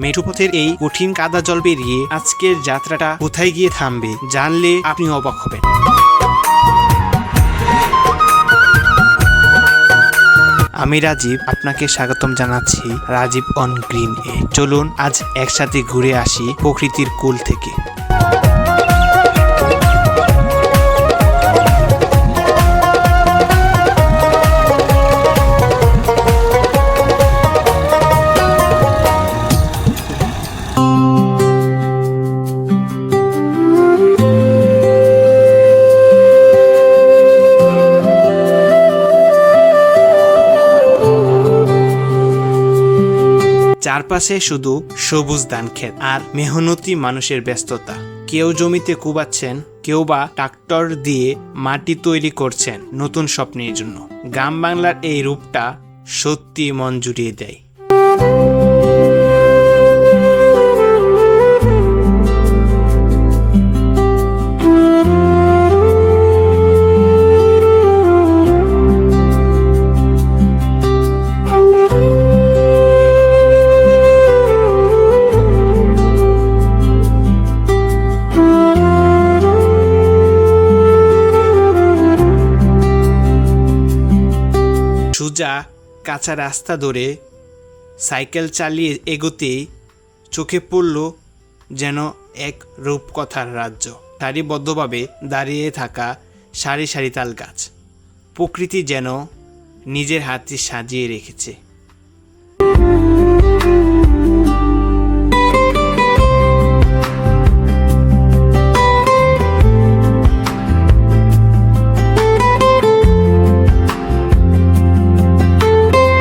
মেঠোপথের এই কঠিন কাদা জল পেরিয়ে আজকের যাত্রাটা কোথায় গিয়ে থামবে জানলে আপনি অবাক হবেন। আমি রাজীব, আপনাকে স্বাগতম জানাচ্ছি রাজীব অন গ্রিন এ। চলুন আজ একসাথে ঘুরে আসি প্রকৃতির কোল থেকে। চারপাশে শুধু সবুজ ধান ক্ষেত আর মেহনতি মানুষের ব্যস্ততা। কেউ জমিতে কুবাচ্ছেন, কেউ বা ট্রাক্টর দিয়ে মাটি তৈরি করছেন নতুন স্বপ্নের জন্য। গ্রাম বাংলার এই রূপটা সত্যি মন জুড়িয়ে দেয়। সোজা কাঁচা রাস্তা ধরে সাইকেল চালিয়ে এগোতেই চোখে পড়ল যেন এক রূপকথার রাজ্য। সারিবদ্ধভাবে দাঁড়িয়ে থাকা সারি সারি তাল গাছ, প্রকৃতি যেন নিজের হাতে সাজিয়ে রেখেছে।